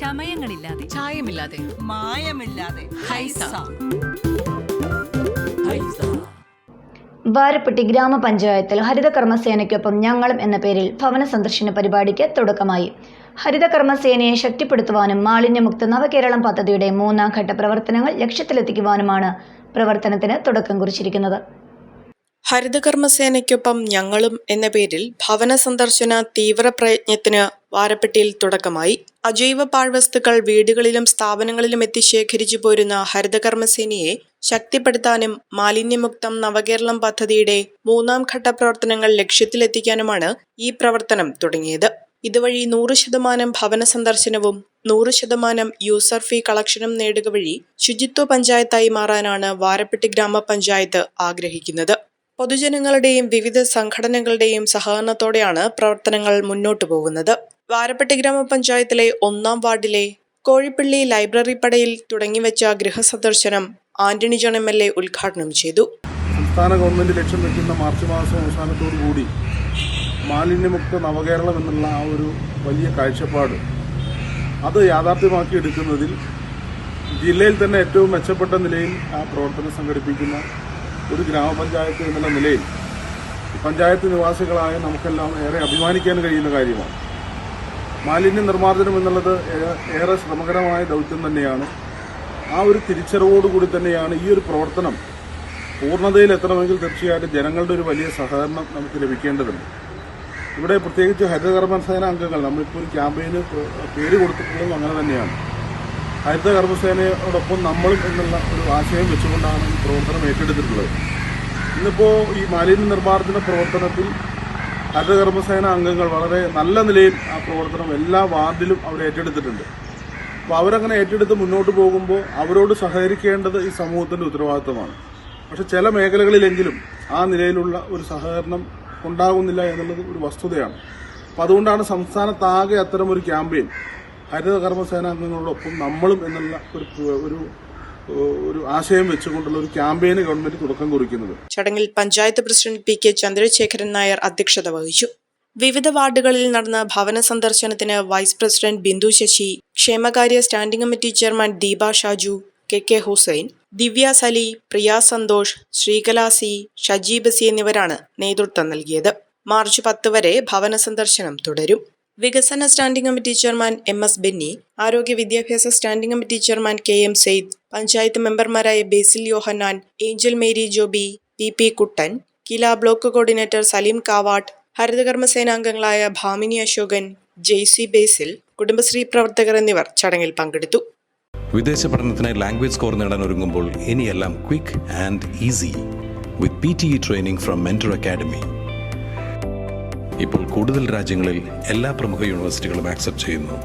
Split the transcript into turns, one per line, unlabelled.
ചമയങ്ങളില്ലാതെ,
ചായമില്ലാതെ,
മായമില്ലാതെ. ഹൈസ.
വാരപ്പെട്ടി ഗ്രാമപഞ്ചായത്തിൽ ഹരിതകർമ്മസേനയ്ക്കൊപ്പം ഞങ്ങളും എന്ന പേരിൽ ഭവന സന്ദർശന പരിപാടിക്ക് തുടക്കമായി. ഹരിതകർമ്മസേനയെ ശക്തിപ്പെടുത്തുവാനും മാലിന്യമുക്ത നവകേരളം പദ്ധതിയുടെ 3ാം ഘട്ട പ്രവർത്തനങ്ങൾ ലക്ഷ്യത്തിലെത്തിക്കുവാനുമാണ് പ്രവർത്തനത്തിന് തുടക്കം കുറിച്ചിരിക്കുന്നത്.
ഹരിതകർമ്മസേനയ്ക്കൊപ്പം ഞങ്ങളും എന്ന പേരിൽ ഭവന സന്ദർശന തീവ്രപ്രയത്നത്തിന് വാരപ്പെട്ടിയിൽ തുടക്കമായി. അജൈവ പാഴ്വസ്തുക്കൾ വീടുകളിലും സ്ഥാപനങ്ങളിലും എത്തി ശേഖരിച്ചു പോരുന്ന ഹരിതകർമ്മസേനയെ ശക്തിപ്പെടുത്താനും മാലിന്യമുക്തം നവകേരളം പദ്ധതിയുടെ 3ാം ഘട്ട പ്രവർത്തനങ്ങൾ ലക്ഷ്യത്തിലെത്തിക്കാനുമാണ് ഈ പ്രവർത്തനം തുടങ്ങിയത്. ഇതുവഴി 100% ഭവന സന്ദർശനവും 100% യൂസർ ഫീ കളക്ഷനും നേടുക വഴി ശുചിത്വ പഞ്ചായത്തായി മാറാനാണ് വാരപ്പെട്ടി ഗ്രാമപഞ്ചായത്ത് ആഗ്രഹിക്കുന്നത്. പൊതുജനങ്ങളുടെയും വിവിധ സംഘടനകളുടെയും സഹകരണത്തോടെയാണ് പ്രവർത്തനങ്ങൾ മുന്നോട്ടു പോകുന്നത്. വാരപ്പെട്ടി ഗ്രാമപഞ്ചായത്തിലെ 1ാം വാർഡിലെ കോഴിപ്പള്ളി ലൈബ്രറി പടയിൽ തുടങ്ങിവെച്ച ഗൃഹസന്ദർശനം ആന്റണി ജോൺ MLA ഉദ്ഘാടനം ചെയ്തു.
സംസ്ഥാന ഗവൺമെന്റ് ലക്ഷ്യം വയ്ക്കുന്ന മാർച്ച് മാസം അവസാനത്തോടുകൂടി മാലിന്യമുക്ത നവകേരളം എന്നുള്ള ആ ഒരു വലിയ കാഴ്ചപ്പാട് അത് യാഥാർത്ഥ്യമാക്കിയെടുക്കുന്നതിൽ ജില്ലയിൽ തന്നെ ഏറ്റവും മെച്ചപ്പെട്ട നിലയിൽ ആ പ്രവർത്തനം സംഘടിപ്പിക്കുന്ന ഒരു ഗ്രാമപഞ്ചായത്ത് എന്നുള്ള നിലയിൽ പഞ്ചായത്ത് നിവാസികളായ നമുക്കെല്ലാം ഏറെ അഭിമാനിക്കാൻ കഴിയുന്ന കാര്യമാണ്. മാലിന്യ നിർമ്മാർജ്ജനം എന്നുള്ളത് ഏറെ ശ്രമകരമായ ദൗത്യം തന്നെയാണ്. ആ ഒരു തിരിച്ചറിവോടുകൂടി തന്നെയാണ് ഈ ഒരു പ്രവർത്തനം പൂർണ്ണതയിലെത്തണമെങ്കിൽ തീർച്ചയായിട്ടും ജനങ്ങളുടെ ഒരു വലിയ സഹകരണം നമുക്ക് ലഭിക്കേണ്ടതുണ്ട്. ഇവിടെ പ്രത്യേകിച്ച് ഹരിതകർമ്മസേന അംഗങ്ങൾ നമ്മളിപ്പോൾ ഒരു ക്യാമ്പയിന് പേര് കൊടുത്തിട്ടുള്ളതും അങ്ങനെ തന്നെയാണ്. ഹരിതകർമ്മസേനയോടൊപ്പം നമ്മളും എന്നുള്ള ഒരു ആശയം വെച്ചുകൊണ്ടാണ് ഈ പ്രവർത്തനം ഏറ്റെടുത്തിട്ടുള്ളത്. ഇന്നിപ്പോൾ ഈ മാലിന്യ നിർമ്മാർജ്ജന പ്രവർത്തനത്തിൽ ഹരിതകർമ്മസേന അംഗങ്ങൾ വളരെ നല്ല നിലയിൽ ആ പ്രവർത്തനം എല്ലാ വാർഡിലും അവർ ഏറ്റെടുത്തിട്ടുണ്ട്. അപ്പോൾ അവരങ്ങനെ ഏറ്റെടുത്ത് മുന്നോട്ട് പോകുമ്പോൾ അവരോട് സഹകരിക്കേണ്ടത് ഈ സമൂഹത്തിൻ്റെ ഉത്തരവാദിത്തമാണ്. പക്ഷെ ചില മേഖലകളിലെങ്കിലും ആ നിലയിലുള്ള ഒരു സഹകരണം ഉണ്ടാകുന്നില്ല എന്നുള്ളത് ഒരു വസ്തുതയാണ്. അപ്പം അതുകൊണ്ടാണ് സംസ്ഥാനത്താകെ അത്തരമൊരു ക്യാമ്പയിൻ ഹരിതകർമ്മസേന അംഗങ്ങളോടൊപ്പം നമ്മളും എന്നുള്ള ഒരു ആശയം വെച്ചുകൊണ്ടുള്ള ഒരു ക്യാമ്പയിന് ഗവൺമെന്റ് തുടക്കം കുറിക്കുന്നത്.
ചടങ്ങിൽ പഞ്ചായത്ത് പ്രസിഡന്റ് PK ചന്ദ്രശേഖരൻ നായർ അധ്യക്ഷത വഹിച്ചു. വിവിധ വാർഡുകളിൽ നടന്ന ഭവന സന്ദർശനത്തിന് വൈസ് പ്രസിഡന്റ് ബിന്ദു ശശി, ക്ഷേമകാര്യ standing committee chairman Deepa Shaju, KK Hussain, Divya Sali, Priya Santhosh, ശ്രീകലാസി, ഷജി ബസി എന്നിവരാണ് നേതൃത്വം നൽകിയത്. മാർച്ച് 10 വരെ ഭവന സന്ദർശനം തുടരും. വികസന standing committee chairman MS Benny, ആരോഗ്യ വിദ്യാഭ്യാസ standing committee chairman KM Sayed, panchayat മെമ്പർമാരായ Basil Yohannan, Angel Mary Joby, PP Kuttan, Kila block coordinator Saleem Kavatt, ഹരിതകർമ്മസേനാംഗങ്ങളായ ഭാമിനി അശോകൻ, JC ബേസിൽ, കുടുംബശ്രീ പ്രവർത്തകർ എന്നിവർ ചടങ്ങിൽ പങ്കെടുത്തു.
വിദേശ പഠനത്തിന് ലാംഗ്വേജ് സ്കോർ നേടാൻ ഒരുങ്ങുമ്പോൾ ഇനിയെല്ലാം quick and easy with PTE training from Mentor Academy. ഇപ്പോൾ കൂടുതൽ രാജ്യങ്ങളിൽ എല്ലാ പ്രമുഖ യൂണിവേഴ്സിറ്റികളും ആക്സെപ്റ്റ് ചെയ്യുന്നു.